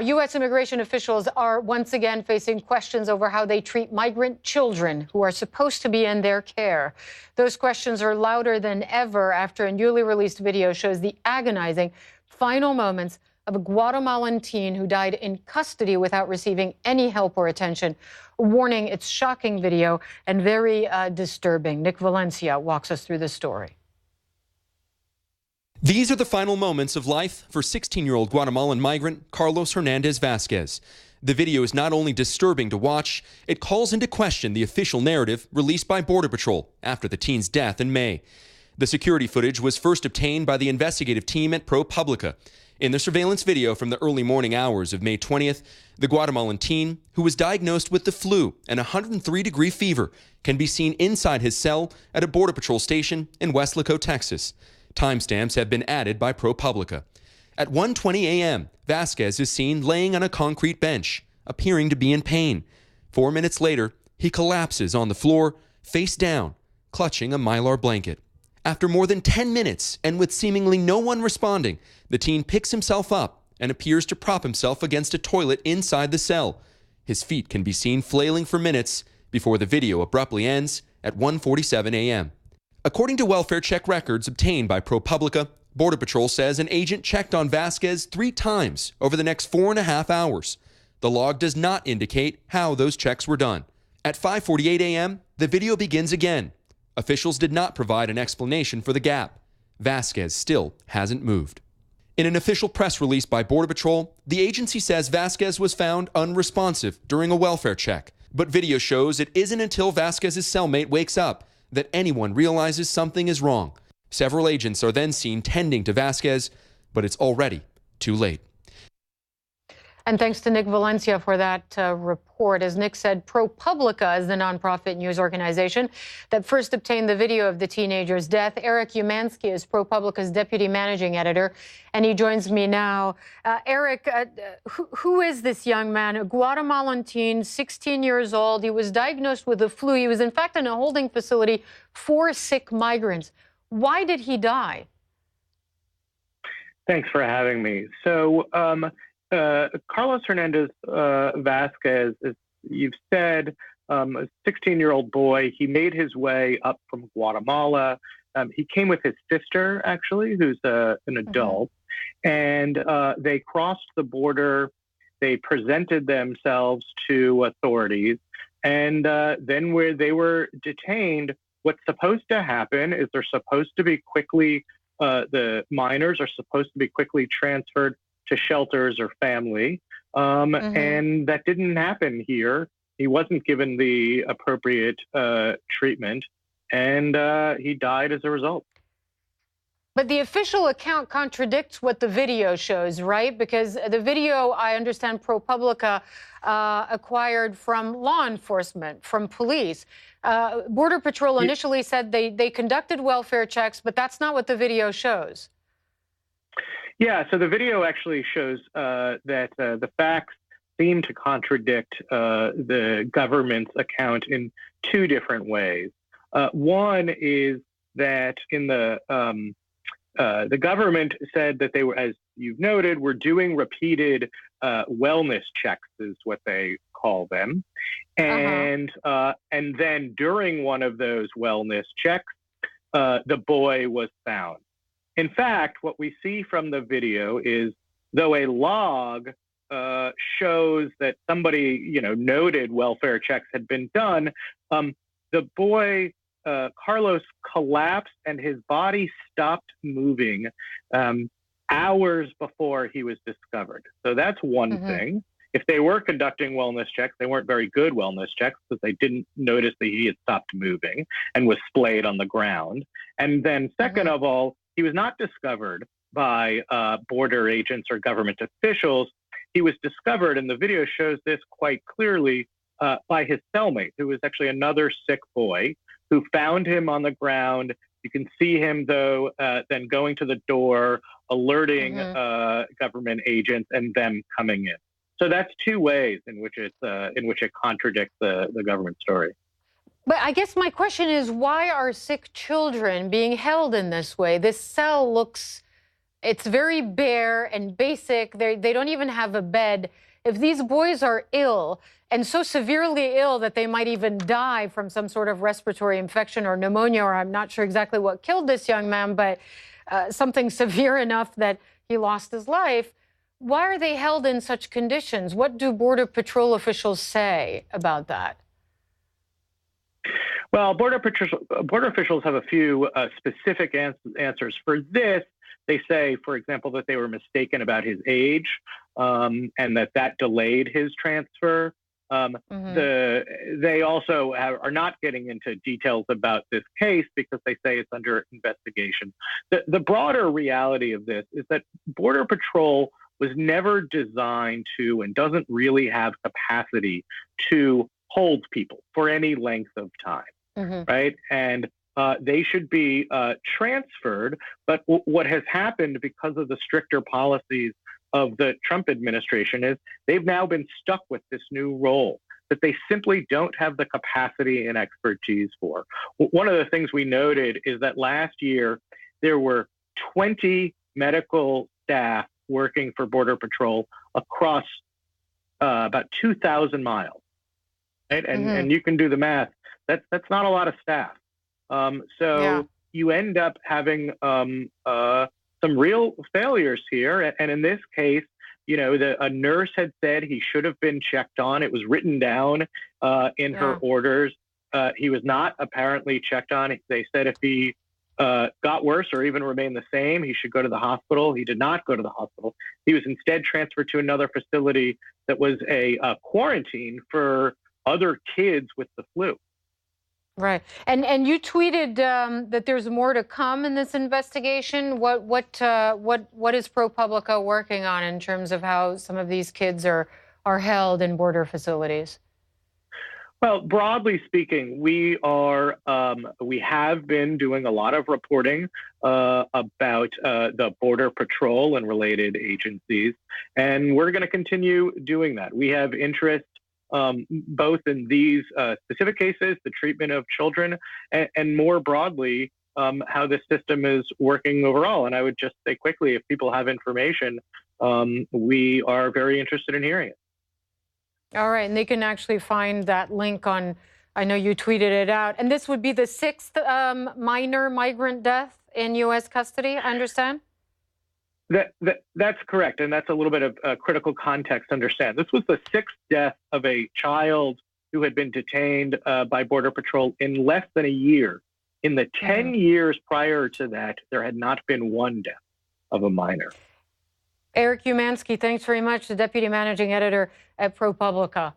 U.S. immigration officials are once again facing questions over how they treat migrant children who are supposed to be in their care. Those questions are louder than ever after a newly released video shows the agonizing final moments of a Guatemalan teen who died in custody without receiving any help or attention. Warning, it's shocking video and very disturbing. Nick Valencia walks us through the story. These are the final moments of life for 16-year-old Guatemalan migrant Carlos Hernandez Vasquez. The video is not only disturbing to watch, it calls into question the official narrative released by Border Patrol after the teen's death in May. The security footage was first obtained by the investigative team at ProPublica. In the surveillance video from the early morning hours of May 20th, the Guatemalan teen, who was diagnosed with the flu and 103-degree fever, can be seen inside his cell at a Border Patrol station in Weslaco, Texas. Timestamps have been added by ProPublica. At 1:20 a.m., Vasquez is seen laying on a concrete bench, appearing to be in pain. 4 minutes later, he collapses on the floor, face down, clutching a Mylar blanket. After more than 10 minutes and with seemingly no one responding, the teen picks himself up and appears to prop himself against a toilet inside the cell. His feet can be seen flailing for minutes before the video abruptly ends at 1:47 a.m. According to welfare check records obtained by ProPublica, Border Patrol says an agent checked on Vasquez 3 times over the next 4.5 hours. The log does not indicate how those checks were done. At 5:48 a.m., the video begins again. Officials did not provide an explanation for the gap. Vasquez still hasn't moved. In an official press release by Border Patrol, the agency says Vasquez was found unresponsive during a welfare check. But video shows it isn't until Vasquez's cellmate wakes up that anyone realizes something is wrong. Several agents are then seen tending to Vasquez, but it's already too late. And thanks to Nick Valencia for that report. As Nick said, ProPublica is the nonprofit news organization that first obtained the video of the teenager's death. Eric Umansky is ProPublica's deputy managing editor, and he joins me now. Eric, who is this young man? A Guatemalan teen, 16 years old. He was diagnosed with the flu. He was, in fact, in a holding facility for sick migrants. Why did he die? Thanks for having me. So, Carlos Hernandez Vasquez, as you've said, a 16-year-old boy. He made his way up from Guatemala. He came with his sister, actually, who's an adult, and they crossed the border. They presented themselves to authorities, and then where they were detained, what's supposed to happen is they're supposed to be quickly, the minors are supposed to be quickly transferred to shelters or family, and that didn't happen here. He wasn't given the appropriate treatment, and he died as a result. But the official account contradicts what the video shows, right? Because the video, I understand, ProPublica acquired from law enforcement, from police. Border Patrol initially said they conducted welfare checks, but that's not what the video shows. Yeah, so the video actually shows that the facts seem to contradict the government's account in 2 different ways. One is that in the government said that they were, as you've noted, were doing repeated wellness checks, is what they call them, and then during one of those wellness checks, the boy was found. In fact, what we see from the video is, though a log shows that somebody, noted welfare checks had been done, the boy, Carlos, collapsed and his body stopped moving hours before he was discovered. So that's one thing. If they were conducting wellness checks, they weren't very good wellness checks because they didn't notice that he had stopped moving and was splayed on the ground. And then second of all, he was not discovered by border agents or government officials. He was discovered, and the video shows this quite clearly, by his cellmate, who was actually another sick boy, who found him on the ground. You can see him, though, then going to the door, alerting government agents, and them coming in. So that's 2 ways in which it contradicts the government story. But I guess my question is, why are sick children being held in this way? This cell looks It's very bare and basic. They don't even have a bed. If these boys are ill and so severely ill that they might even die from some sort of respiratory infection or pneumonia, or I'm not sure exactly what killed this young man, but something severe enough that he lost his life, why are they held in such conditions? What do Border Patrol officials say about that? Well, border officials have a few specific answers for this. They say, for example, that they were mistaken about his age, and that delayed his transfer. They also are not getting into details about this case because they say it's under investigation. The broader reality of this is that Border Patrol was never designed to and doesn't really have capacity to hold people for any length of time, right? And they should be transferred. But what has happened because of the stricter policies of the Trump administration is they've now been stuck with this new role that they simply don't have the capacity and expertise for. One of the things we noted is that last year there were 20 medical staff working for Border Patrol across about 2,000 miles, right? And you can do the math. That's not a lot of staff. You end up having some real failures here. And in this case, you know, a nurse had said he should have been checked on. It was written down in her orders. He was not apparently checked on. They said if he got worse or even remained the same, he should go to the hospital. He did not go to the hospital. He was instead transferred to another facility that was a quarantine for other kids with the flu. Right. And you tweeted that there's more to come in this investigation. What is ProPublica working on in terms of how some of these kids are held in border facilities? Well, broadly speaking, we have been doing a lot of reporting about the Border Patrol and related agencies, and we're going to continue doing that. We have interest both in these specific cases, the treatment of children, and more broadly, how the system is working overall. And I would just say quickly, if people have information, we are very interested in hearing it. All right, and they can actually find that link on, I know you tweeted it out, and this would be the 6th minor migrant death in U.S. custody, I understand? That's correct, and that's a little bit of critical context to understand. This was the 6th death of a child who had been detained by Border Patrol in less than a year. In the 10 years prior to that, there had not been one death of a minor. Eric Umansky, thanks very much, the Deputy Managing Editor at ProPublica.